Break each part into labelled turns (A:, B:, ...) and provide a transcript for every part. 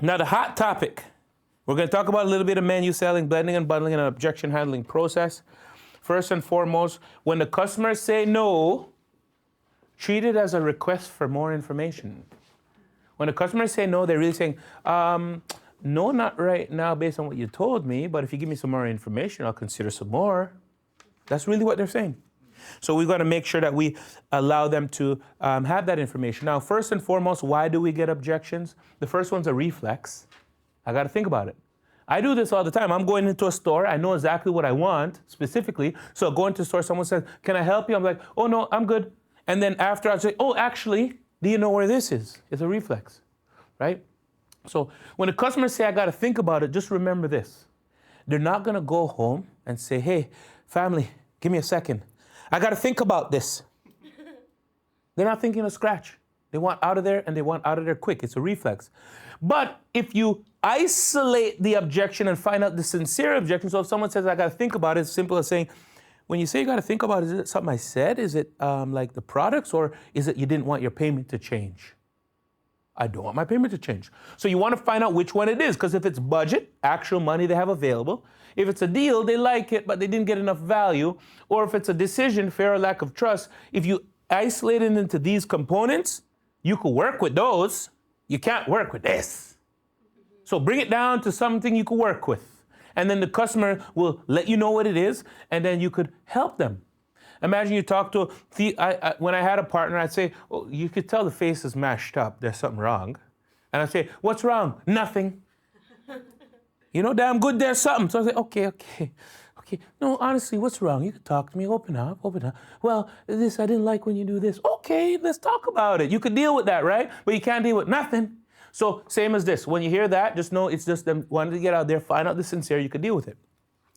A: Now the hot topic. We're going to talk about a little bit of menu selling, blending and bundling, and an objection handling process. First and foremost, when the customers say no, treat it as a request for more information. When the customers say no, they're really saying, no, not right now based on what you told me, but if you give me some more information, I'll consider some more. That's really what they're saying. So we've got to make sure that we allow them to have that information. Now, first and foremost, why do we get objections? The first one's a reflex. I got to think about it. I do this all the time. I'm going into a store. I know exactly what I want specifically. So going to the store, someone says, can I help you? I'm like, oh, no, I'm good. And then after I say, oh, actually, do you know where this is? It's a reflex, right? So when the customers say, I got to think about it, just remember this. They're not going to go home and say, hey, family, give me a second. I got to think about this. They're not thinking of scratch. They want out of there, and they want out of there quick. It's a reflex. But if you isolate the objection and find out the sincere objection, so if someone says, I got to think about it, it's simple as saying, when you say you got to think about it, is it something I said? Is it like the products, or is it you didn't want your payment to change? I don't want my payment to change. So you want to find out which one it is, because if it's budget, actual money they have available, if it's a deal, they like it, but they didn't get enough value, or if it's a decision, fear or lack of trust, if you isolate it into these components, you could work with those. You can't work with this. So bring it down to something you could work with. And then the customer will let you know what it is, and then you could help them. Imagine you talk to, when I had a partner, I'd say, oh, you could tell the face is mashed up. There's something wrong. And I'd say, what's wrong? Nothing. You know, damn good there's something. So I say, okay. No, honestly, what's wrong? You can talk to me, open up. Well, this, I didn't like when you do this. Okay, let's talk about it. You could deal with that, right? But you can't deal with nothing. So same as this. When you hear that, just know it's just them wanting to get out there, find out the sincere, you could deal with it.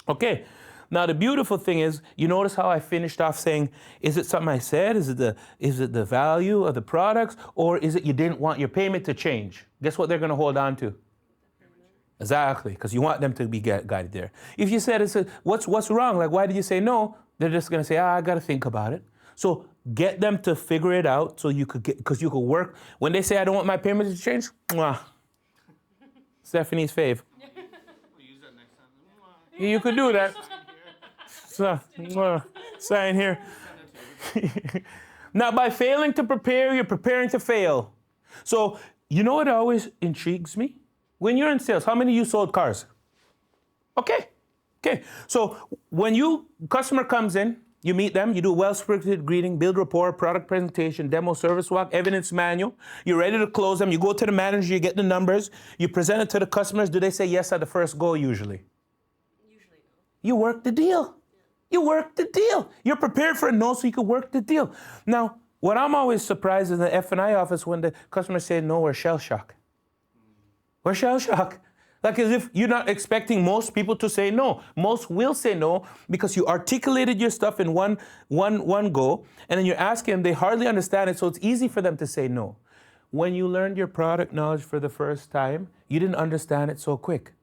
A: Okay. Now the beautiful thing is, you notice how I finished off saying, is it something I said? Is it the value of the products? Or is it you didn't want your payment to change? Guess what they're going to hold on to? Exactly, because you want them to be guided there. If you said, what's wrong? Like, why did you say no? They're just going to say, I got to think about it. So get them to figure it out so you could because you could work. When they say, I don't want my payment to change, mwah. Stephanie's fave. You could do that. So, sign here. Now, by failing to prepare, you're preparing to fail. So, you know what always intrigues me? When you're in sales, how many of you sold cars? Okay. So, when customer comes in, you meet them, you do a well-scripted greeting, build rapport, product presentation, demo, service walk, evidence manual. You're ready to close them. You go to the manager, you get the numbers, you present it to the customers. Do they say yes at the first go usually?
B: Usually no.
A: You work the deal. You work the deal. You're prepared for a no so you can work the deal. Now, what I'm always surprised is in the F&I office when the customers say no, we're shell shock. We're shell shock. Like as if you're not expecting most people to say no. Most will say no because you articulated your stuff in one go, and then you're asking them, they hardly understand it, so it's easy for them to say no. When you learned your product knowledge for the first time, you didn't understand it so quick.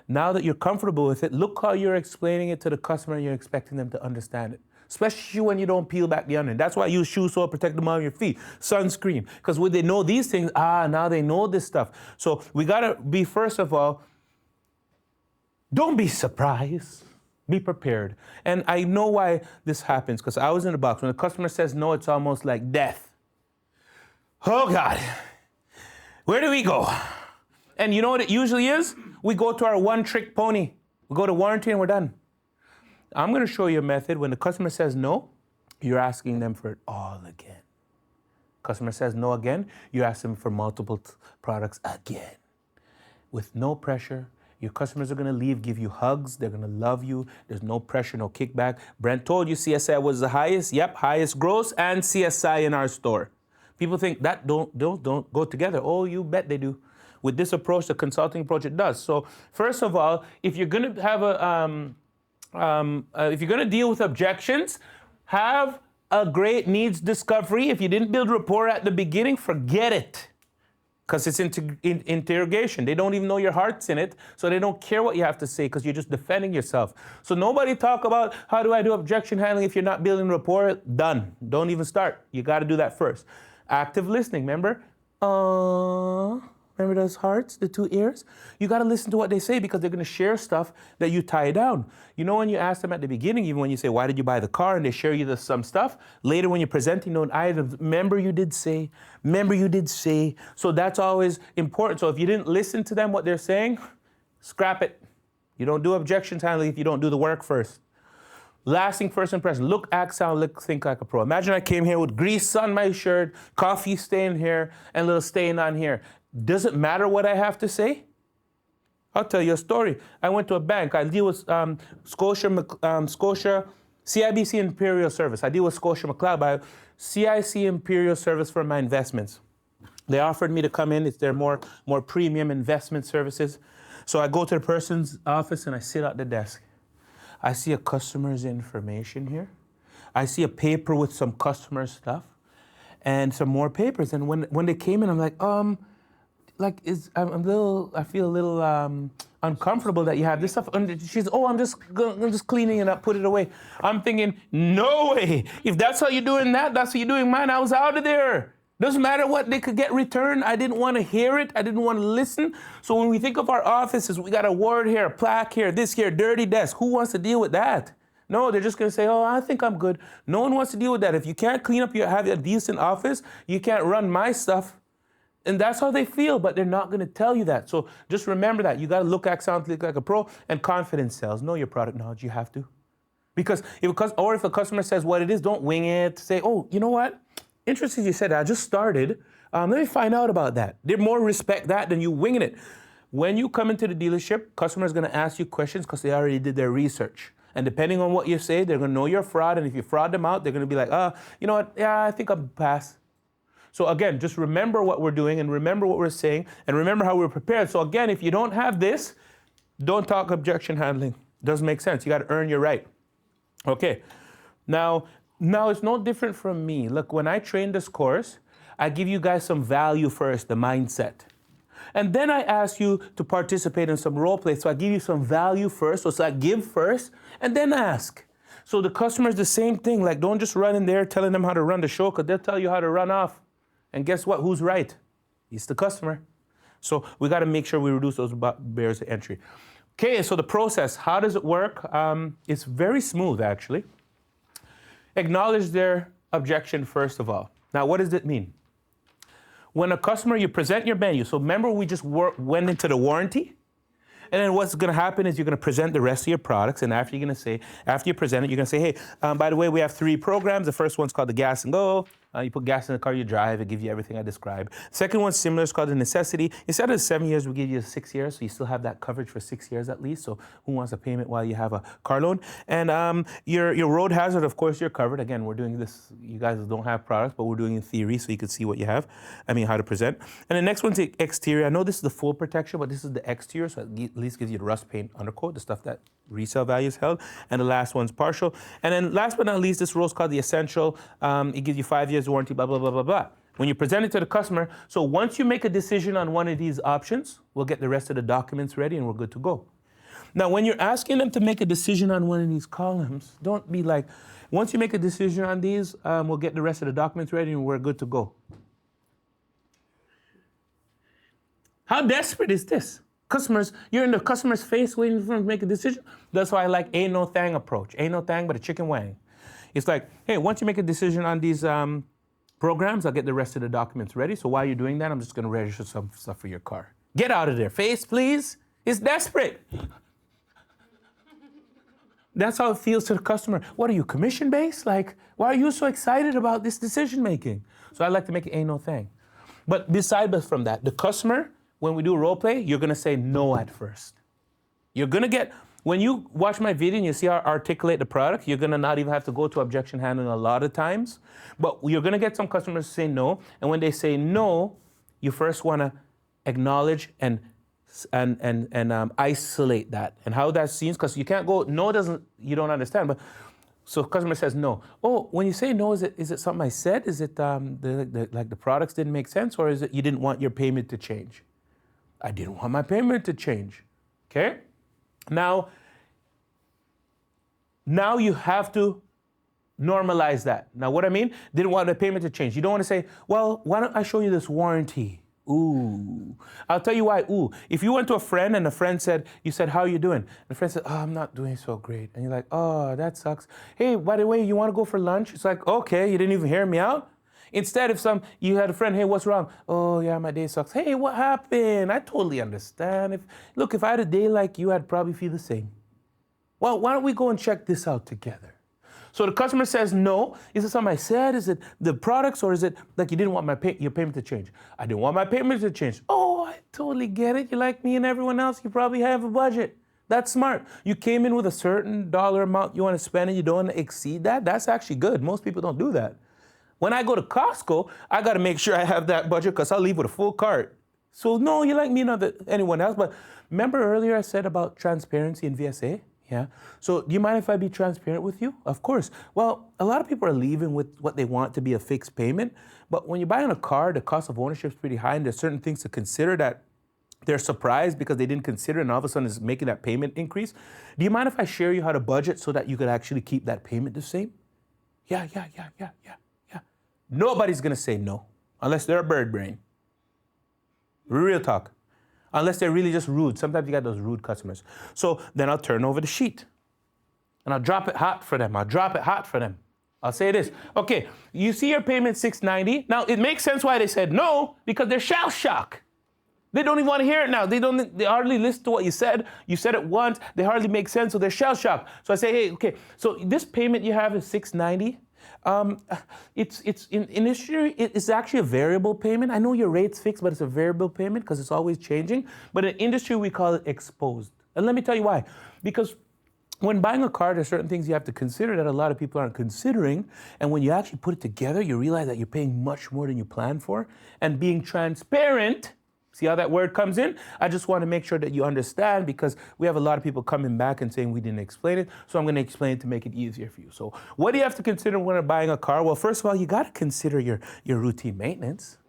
A: Now that you're comfortable with it, look how you're explaining it to the customer and you're expecting them to understand it. Especially when you don't peel back the onion. That's why I use shoe sole, protect the bottom of your feet, sunscreen. Because when they know these things, now they know this stuff. So we gotta be, first of all, don't be surprised. Be prepared. And I know why this happens, because I was in the box. When the customer says no, it's almost like death. Oh God, where do we go? And you know what it usually is? We go to our one-trick pony. We go to warranty and we're done. I'm going to show you a method. When the customer says no, you're asking them for it all again. Customer says no again, you ask them for multiple products again. With no pressure, your customers are going to leave, give you hugs. They're going to love you. There's no pressure, no kickback. Brent told you CSI was the highest. Yep, highest gross and CSI in our store. People think that don't go together. Oh, you bet they do. With this approach, the consulting approach, it does. So first of all, if you're going to have if you're going to deal with objections, have a great needs discovery. If you didn't build rapport at the beginning, forget it. Because it's interrogation. They don't even know your heart's in it, so they don't care what you have to say because you're just defending yourself. So nobody talk about how do I do objection handling if you're not building rapport. Done. Don't even start. You got to do that first. Active listening, remember? Remember those hearts, the two ears? You got to listen to what they say because they're going to share stuff that you tie down. You know, when you ask them at the beginning, even when you say, why did you buy the car? And they share you some stuff. Later, when you're presenting known items, remember you did say. So that's always important. So if you didn't listen to them, what they're saying, scrap it. You don't do objections handling if you don't do the work first. Lasting first impression. Look, act, sound, look, think like a pro. Imagine I came here with grease on my shirt, coffee stain here, and a little stain on here. Does it matter what I have to say? I'll tell you a story. I went to a bank. I deal with Scotia, CIBC Imperial Service. I deal with Scotia McLeod by CIC Imperial Service for my investments. They offered me to come in. It's their more premium investment services. So I go to the person's office and I sit at the desk. I see a customer's information here. I see a paper with some customer stuff and some more papers. And when they came in, I'm like, I feel a little uncomfortable that you have this stuff. And she says, I'm just cleaning it up, put it away. I'm thinking, no way. If that's how you're doing that, that's how you're doing mine. I was out of there. Doesn't matter what they could get returned. I didn't want to hear it. I didn't want to listen. So when we think of our offices, we got a word here, a plaque here, this here, dirty desk. Who wants to deal with that? No, they're just going to say, I think I'm good. No one wants to deal with that. If you can't clean up have a decent office, you can't run my stuff. And that's how they feel, but they're not going to tell you that. So just remember that. You got to look, act, sound, look like a pro, and confidence sells. Know your product knowledge. You have to. Because if a customer says what it is, don't wing it. Say, you know what? Interesting you said that. I just started. Let me find out about that. They more respect that than you winging it. When you come into the dealership, customer's going to ask you questions because they already did their research. And depending on what you say, they're going to know you're a fraud. And if you fraud them out, they're going to be like, you know what? Yeah, I think I'm pass. So again, just remember what we're doing and remember what we're saying and remember how we're prepared. So again, if you don't have this, don't talk objection handling. Doesn't make sense. You got to earn your right. Okay. Now it's no different from me. Look, when I train this course, I give you guys some value first, the mindset. And then I ask you to participate in some role play. So I give you some value first. So I give first and then ask. So the customer's the same thing. Like, don't just run in there telling them how to run the show because they'll tell you how to run off. And guess what? Who's right? It's the customer. So we got to make sure we reduce those barriers to entry. Okay, so the process, how does it work? It's very smooth, actually. Acknowledge their objection first of all. Now, what does it mean? When a customer, you present your menu. So remember, we just went into the warranty. And then what's going to happen is you're going to present the rest of your products. And after you present it, you're going to say, hey, by the way, we have 3 programs. The first one's called the Gas and Go. You put gas in the car, you drive. It gives you everything I described. Second one's similar. It's called the Necessity. Instead of 7 years, we give you 6 years. So you still have that coverage for 6 years at least. So who wants a payment while you have a car loan? And your road hazard, of course, you're covered. Again, we're doing this. You guys don't have products, but we're doing in theory so you can see what you have. How to present. And the next one's the exterior. I know this is the full protection, but this is the exterior. So it at least gives you the rust paint undercoat, the stuff that resale value is held. And the last one's partial. And then last but not least, this role's called the essential. It gives you 5 years warranty, blah, blah, blah, blah, blah. When you present it to the customer, so once you make a decision on one of these options, we'll get the rest of the documents ready and we're good to go. Now, when you're asking them to make a decision on one of these columns, don't be like, once you make a decision on these, we'll get the rest of the documents ready and we're good to go. How desperate is this? Customers, you're in the customer's face waiting for them to make a decision. That's why I like ain't no thang approach. Ain't no thang but a chicken wang. It's like, hey, once you make a decision on these programs, I'll get the rest of the documents ready. So while you're doing that, I'm just going to register some stuff for your car. Get out of there. Face, please. It's desperate. That's how it feels to the customer. What are you, commission-based? Like, why are you so excited about this decision-making? So I like to make it ain't no thang. But besides from that, the customer, when we do role play, you're going to say no at first. You're going to get, when you watch my video and you see how I articulate the product, you're going to not even have to go to objection handling a lot of times. But you're going to get some customers to say no. And when they say no, you first want to acknowledge and isolate that. And how that seems, because you can't go, no doesn't, you don't understand. But so customer says no. Oh, when you say no, is it something I said? Is it like the products didn't make sense? Or is it you didn't want your payment to change? I didn't want my payment to change, okay? Now you have to normalize that. Now what I mean, didn't want the payment to change. You don't want to say, well, why don't I show you this warranty? Ooh. I'll tell you why. Ooh. If you went to a friend and a friend said, you said, how are you doing? And the friend said, oh, I'm not doing so great. And you're like, oh, that sucks. Hey, by the way, you want to go for lunch? It's like, okay, you didn't even hear me out. Instead, if you had a friend, hey, what's wrong? Oh, yeah, my day sucks. Hey, what happened? I totally understand. Look, if I had a day like you, I'd probably feel the same. Well, why don't we go and check this out together? So the customer says no. Is it something I said? Is it the products, or is it like you didn't want your payment to change? I didn't want my payment to change. Oh, I totally get it. You like me and everyone else. You probably have a budget. That's smart. You came in with a certain dollar amount you want to spend and you don't want to exceed that. That's actually good. Most people don't do that. When I go to Costco, I got to make sure I have that budget because I'll leave with a full cart. So no, you like me, not anyone else. But remember earlier I said about transparency in VSA? Yeah. So do you mind if I be transparent with you? Of course. Well, a lot of people are leaving with what they want to be a fixed payment. But when you're buying a car, the cost of ownership is pretty high, and there's certain things to consider that they're surprised because they didn't consider, and all of a sudden is making that payment increase. Do you mind if I share you how to budget so that you could actually keep that payment the same? Yeah. Nobody's going to say no unless they're a bird brain. Real talk. Unless they're really just rude. Sometimes you got those rude customers. So then I'll turn over the sheet and I'll drop it hot for them. I'll say this. Okay, you see your payment $690. Now it makes sense why they said no, because they're shell shock. They don't even want to hear it now. They hardly listen to what you said. You said it once. They hardly make sense, so they're shell shocked. So I say, hey, okay, so this payment you have is $690. It's in industry, it's actually a variable payment. I know your rate's fixed, but it's a variable payment because it's always changing. But in industry, we call it exposed. And let me tell you why. Because when buying a car, there's certain things you have to consider that a lot of people aren't considering. And when you actually put it together, you realize that you're paying much more than you planned for. And being transparent, see how that word comes in? I just want to make sure that you understand, because we have a lot of people coming back and saying we didn't explain it. So I'm going to explain it to make it easier for you. So what do you have to consider when you're buying a car? Well, first of all, you got to consider your routine maintenance.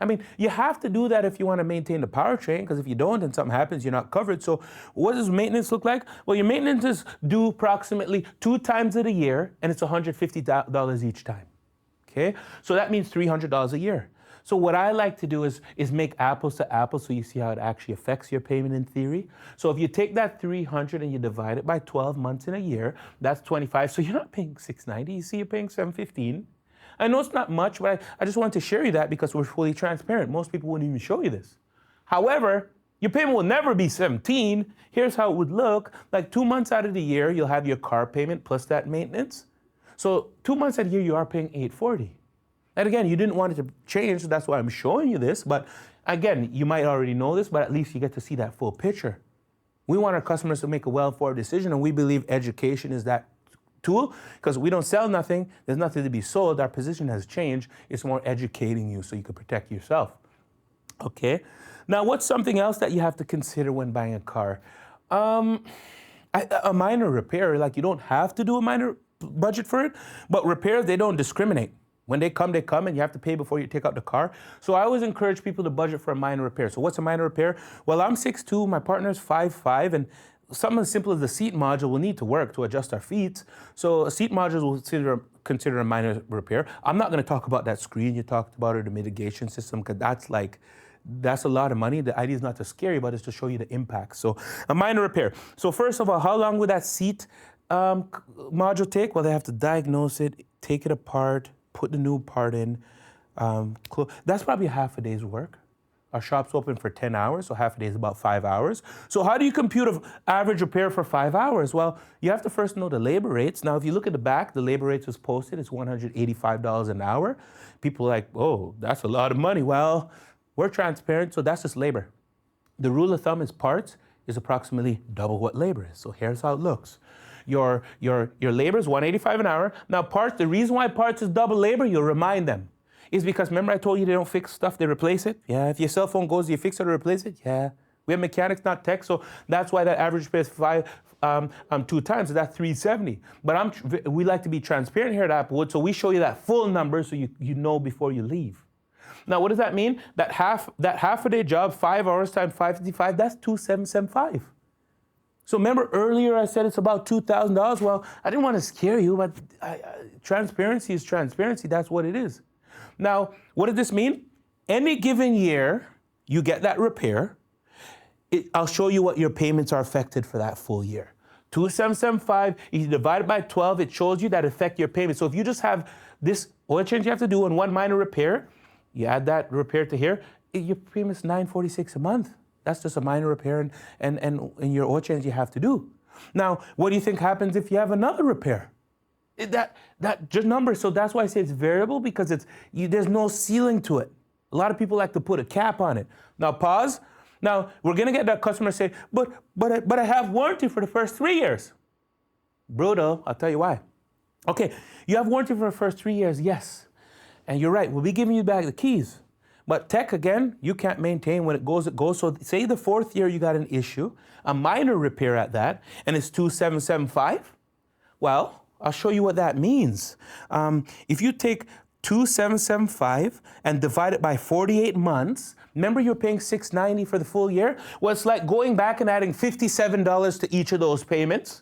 A: I mean, you have to do that if you want to maintain the powertrain, because if you don't and something happens, you're not covered. So what does maintenance look like? Well, your maintenance is due approximately 2 times of the year, and it's $150 each time. Okay? So that means $300 a year. So what I like to do is make apples to apples so you see how it actually affects your payment in theory. So if you take that 300 and you divide it by 12 months in a year, that's 25. So you're not paying $690. You see, you're paying $715. I know it's not much, but I just wanted to share you that because we're fully transparent. Most people wouldn't even show you this. However, your payment will never be $17. Here's how it would look. Like 2 months out of the year, you'll have your car payment plus that maintenance. So 2 months out of the year, you are paying $840. And again, you didn't want it to change, so that's why I'm showing you this. But again, you might already know this, but at least you get to see that full picture. We want our customers to make a well-informed decision, and we believe education is that tool, because we don't sell nothing. There's nothing to be sold. Our position has changed. It's more educating you so you can protect yourself. Okay. Now, what's something else that you have to consider when buying a car? A minor repair, like you don't have to do a minor budget for it, but repairs, they don't discriminate. When they come, and you have to pay before you take out the car. So I always encourage people to budget for a minor repair. So what's a minor repair? Well, I'm 6'2", my partner's 5'5", and something as simple as the seat module will need to work to adjust our feet. So a seat module will consider a minor repair. I'm not going to talk about that screen you talked about or the mitigation system, because that's a lot of money. The idea is not to scare you, but it's to show you the impact. So a minor repair. So first of all, how long would that seat module take? Well, they have to diagnose it, take it apart, put the new part in. That's probably half a day's work. Our shop's open for 10 hours, so half a day is about 5 hours. So how do you compute an average repair for 5 hours? Well, you have to first know the labor rates. Now, if you look at the back, the labor rates was posted. It's $185 an hour. People are like, oh, that's a lot of money. Well, we're transparent, so that's just labor. The rule of thumb is parts is approximately double what labor is. So here's how it looks. Your labor is $185 an hour. Now, parts, the reason why parts is double labor, you'll remind them, is because remember I told you they don't fix stuff, they replace it? Yeah, if your cell phone goes, do you fix it or replace it? Yeah. We have mechanics, not tech, so that's why that average repair is 2 times, so that's $370. But we like to be transparent here at Applewood, so we show you that full number so you know before you leave. Now, what does that mean? That half a day job, 5 hours times 555, that's $2,775. So remember earlier I said it's about $2,000. Well, I didn't want to scare you, but transparency is transparency. That's what it is. Now, what does this mean? Any given year, you get that repair. I'll show you what your payments are affected for that full year. 2775, if you divide it by 12, it shows you that affect your payment. So if you just have this oil change you have to do and one minor repair, you add that repair to here, your payment's $946 a month. That's just a minor repair and your oil change you have to do. Now, what do you think happens if you have another repair? That just number. So that's why I say it's variable, because there's no ceiling to it. A lot of people like to put a cap on it. Now pause. Now we're gonna get that customer say, but I have warranty for the first 3 years. Brutal. I'll tell you why. Okay, you have warranty for the first 3 years, yes, and you're right. We'll be giving you back the keys. But tech, again, you can't maintain. When it goes, it goes. So say the 4th year you got an issue, a minor repair at that, and it's 2775. Well, I'll show you what that means. If you take 2775 and divide it by 48 months, remember you're paying $690 for the full year? Well, it's like going back and adding $57 to each of those payments.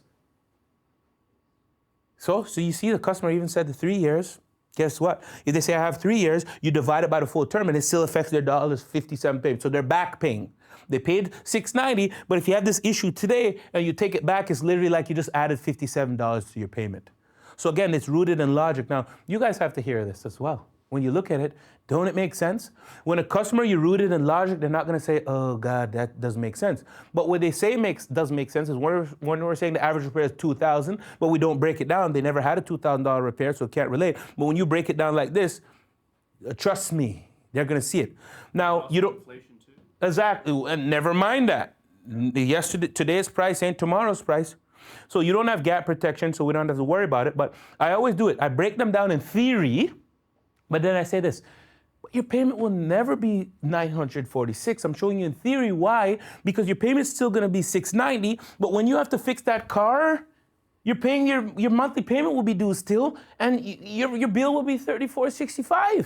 A: So you see the customer even said the 3 years. Guess what? If they say I have 3 years, you divide it by the full term and it still affects their $57 payment. So they're back paying. They paid $690, but if you have this issue today and you take it back, it's literally like you just added $57 to your payment. So again, it's rooted in logic. Now, you guys have to hear this as well. When you look at it, don't it make sense? When a customer, you're rooted in logic, they're not going to say, oh, God, that doesn't make sense. But what they say does make sense is when we're saying the average repair is $2,000, but we don't break it down. They never had a $2,000 repair, so it can't relate. But when you break it down like this, trust me, they're going to see it. Now, you don't... Inflation too. Exactly, and never mind that. Today's price ain't tomorrow's price. So you don't have gap protection, so we don't have to worry about it. But I always do it. I break them down in theory, but then I say this. Your payment will never be $946. I'm showing you in theory why, because your payment's still going to be $690, but when you have to fix that car, you're paying your monthly payment will be due still, and your bill will be $34.65.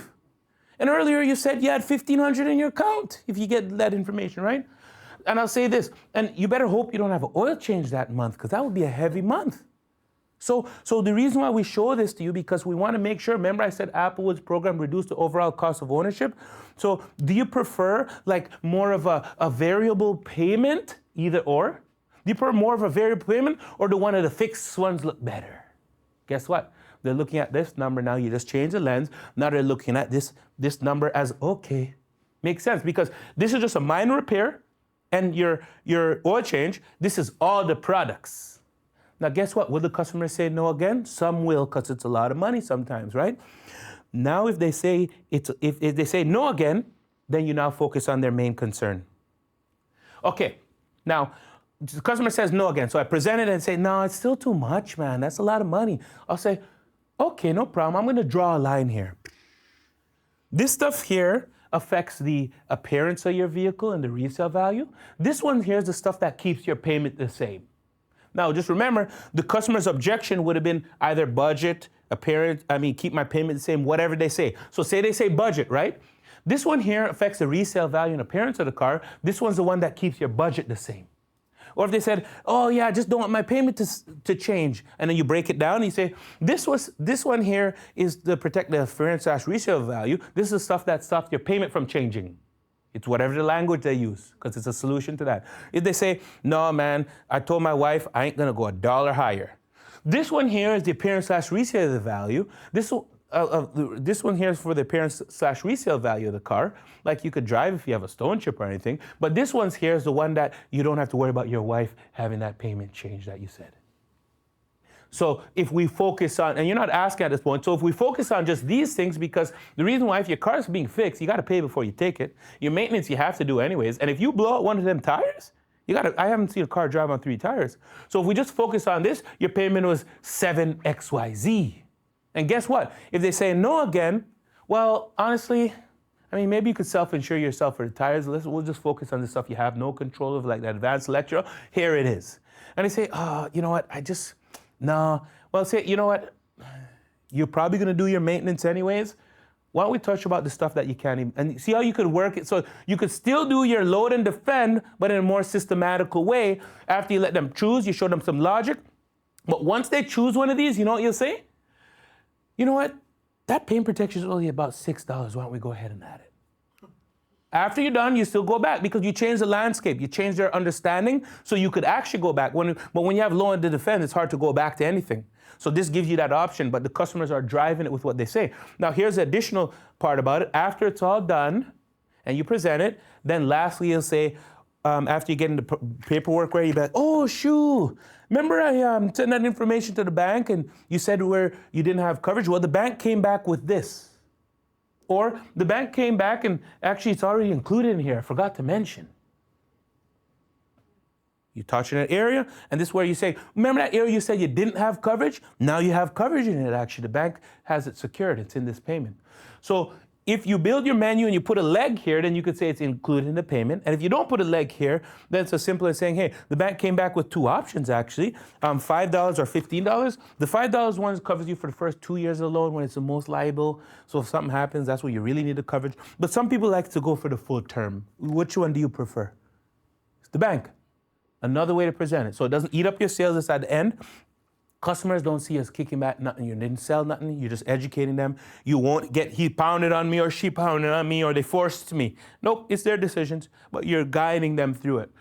A: And earlier you said you had $1,500 in your account if you get that information, right? And I'll say this, and you better hope you don't have an oil change that month, because that would be a heavy month. So the reason why we show this to you, because we want to make sure, remember I said Applewood's program reduced the overall cost of ownership? So do you prefer like more of a variable payment, either or? Do you prefer more of a variable payment, or do one of the fixed ones look better? Guess what? They're looking at this number now, you just change the lens. Now they're looking at this number as, okay, makes sense, because this is just a minor repair, and your oil change, this is all the products. Now, guess what? Will the customer say no again? Some will, because it's a lot of money sometimes, right? Now, if they say if they say no again, then you now focus on their main concern. Okay, now the customer says no again. So I present it and say, no, it's still too much, man. That's a lot of money. I'll say, okay, no problem. I'm going to draw a line here. This stuff here affects the appearance of your vehicle and the resale value. This one here is the stuff that keeps your payment the same. Now, just remember, the customer's objection would have been either budget, appearance, keep my payment the same, whatever they say. So say they say budget, right? This one here affects the resale value and appearance of the car. This one's the one that keeps your budget the same. Or if they said, oh yeah, I just don't want my payment to change. And then you break it down and you say, this one here is to protect the appearance/resale value. This is the stuff that stops your payment from changing. It's whatever the language they use, because it's a solution to that. If they say, no, man, I told my wife I ain't gonna go $1 higher. This one here is the appearance/resale value. This one here is for the appearance/resale value of the car. Like you could drive if you have a stone chip or anything. But this one's here is the one that you don't have to worry about your wife having that payment change that you said. So if we focus on, and you're not asking at this point, so if we focus on just these things, because the reason why, if your car is being fixed, you got to pay before you take it. Your maintenance you have to do anyways. And if you blow out one of them tires, I haven't seen a car drive on 3 tires. So if we just focus on this, your payment was 7XYZ. And guess what? If they say no again, well, honestly, maybe you could self-insure yourself for the tires. We'll just focus on the stuff you have no control of, like the advanced electrical. Here it is. And they say, oh, you know what? No. Well, say, you know what? You're probably going to do your maintenance anyways. Why don't we touch about the stuff that you can't even, and see how you could work it so you could still do your load and defend, but in a more systematical way. After you let them choose, you show them some logic. But once they choose one of these, you know what you'll say? You know what? That paint protection is only about $6. Why don't we go ahead and add it? After you're done, you still go back because you change the landscape. You change their understanding so you could actually go back. But when you have law in the defense, it's hard to go back to anything. So this gives you that option, but the customers are driving it with what they say. Now, here's the additional part about it. After it's all done and you present it, then lastly, you'll say, after you get into paperwork where you're like, oh, shoo, remember I sent that information to the bank and you said where you didn't have coverage? Well, the bank came back with this. Or the bank came back and actually it's already included in here. I forgot to mention. You touch in an area, and this is where you say, remember that area you said you didn't have coverage? Now you have coverage in it, actually. The bank has it secured. It's in this payment. So if you build your menu and you put a leg here, then you could say it's included in the payment. And if you don't put a leg here, then it's as simple as saying, hey, the bank came back with two options, actually, $5 or $15. The $5 one covers you for the first 2 years of the loan when it's the most liable. So if something happens, that's where you really need the coverage. But some people like to go for the full term. Which one do you prefer? It's the bank. Another way to present it. So it doesn't eat up your sales. It's at the end. Customers don't see us kicking back nothing. You didn't sell nothing. You're just educating them. You won't get he pounded on me or she pounded on me or they forced me. Nope, it's their decisions, but you're guiding them through it.